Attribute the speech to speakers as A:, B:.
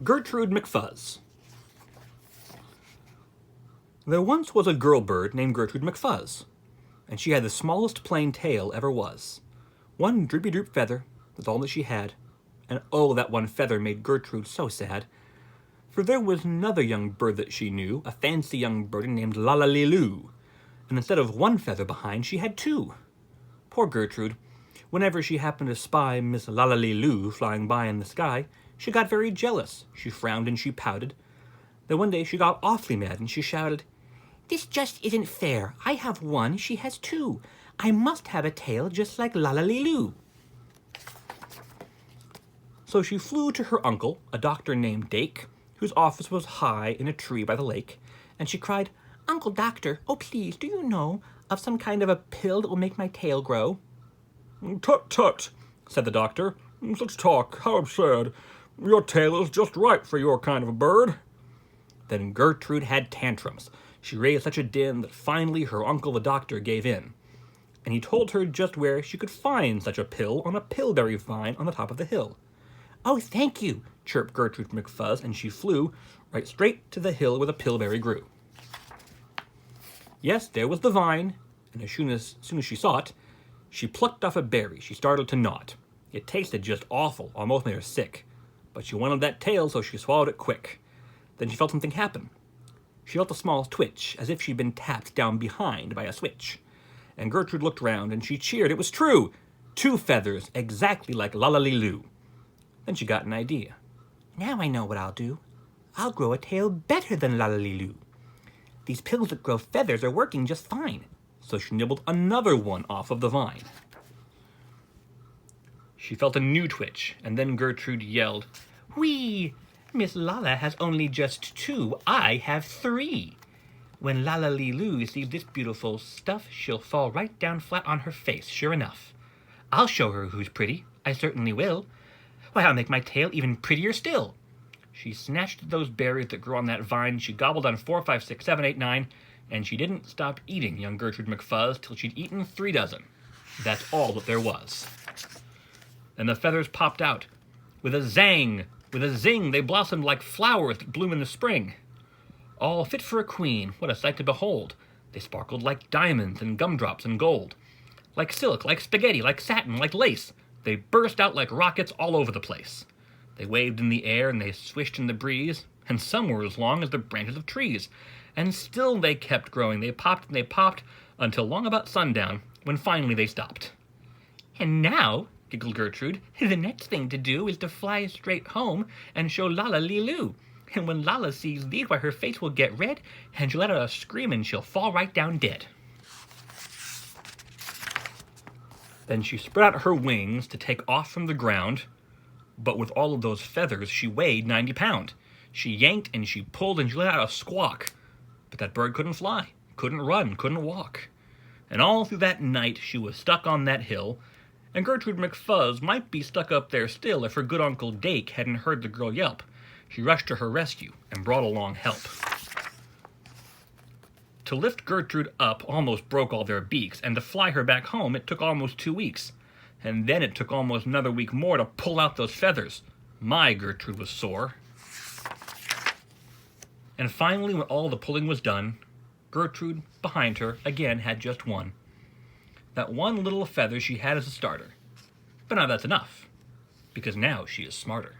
A: Gertrude McFuzz. There once was a girl bird named Gertrude McFuzz, and she had the smallest plain tail ever was. One droopy-droop feather was all that she had, and oh, that one feather made Gertrude so sad. For there was another young bird that she knew, a fancy young birdie named Lallaliloo, and instead of one feather behind, she had two. Poor Gertrude, whenever she happened to spy Miss Lallaliloo flying by in the sky, she got very jealous. She frowned and she pouted. Then one day she got awfully mad and she shouted, "This just isn't fair. I have one, she has two. I must have a tail just like Lallaliloo." So she flew to her uncle, a doctor named Dake, whose office was high in a tree by the lake, and she cried, "Uncle Doctor, oh please, do you know of some kind of a pill that will make my tail grow?"
B: "Tut, tut," said the doctor. "Such talk, how absurd. Your tail is just right for your kind of a bird."
A: Then Gertrude had tantrums. She raised such a din that finally her uncle the doctor gave in, and he told her just where she could find such a pill on a pillberry vine on the top of the hill. "Oh, thank you," chirped Gertrude McFuzz, and she flew right straight to the hill where the pillberry grew. Yes, there was the vine, and as soon as she saw it, she plucked off a berry she started to gnaw it. It tasted just awful, almost made her sick, but she wanted that tail, so she swallowed it quick. Then she felt something happen. She felt a small twitch, as if she'd been tapped down behind by a switch. And Gertrude looked round, and she cheered. It was true! 2 feathers, exactly like Lallaliloo. Then she got an idea. "Now I know what I'll do. I'll grow a tail better than Lallaliloo. These pills that grow feathers are working just fine." So she nibbled another one off of the vine. She felt a new twitch, and then Gertrude yelled, "Whee! Miss Lala has only just 2. I have 3. When Lallaliloo sees this beautiful stuff, she'll fall right down flat on her face, sure enough. I'll show her who's pretty. I certainly will. Why, I'll make my tail even prettier still." She snatched those berries that grew on that vine, she gobbled on 4, 5, 6, 7, 8, 9, and she didn't stop eating young Gertrude McFuzz till she'd eaten 3 dozen. That's all that there was. And the feathers popped out. With a zang, with a zing, they blossomed like flowers that bloom in the spring. All fit for a queen, what a sight to behold. They sparkled like diamonds and gumdrops and gold. Like silk, like spaghetti, like satin, like lace. They burst out like rockets all over the place. They waved in the air and they swished in the breeze, and some were as long as the branches of trees. And still they kept growing. They popped and they popped until long about sundown, when finally they stopped. "And now," giggled Gertrude, "the next thing to do is to fly straight home and show Lallaliloo. And when Lala sees these, why, her face will get red, and she'll let out a scream and she'll fall right down dead." Then she spread out her wings to take off from the ground, but with all of those feathers she weighed 90 pounds. She yanked and she pulled and she let out a squawk, but that bird couldn't fly, couldn't run, couldn't walk. And all through that night she was stuck on that hill, and Gertrude McFuzz might be stuck up there still if her good Uncle Dake hadn't heard the girl yelp. He rushed to her rescue and brought along help. To lift Gertrude up almost broke all their beaks, and to fly her back home it took almost 2 weeks. And then it took almost another week more to pull out those feathers. My, Gertrude was sore. And finally, when all the pulling was done, Gertrude, behind her, again had just one. That one little feather she had as a starter. But now that's enough, because now she is smarter.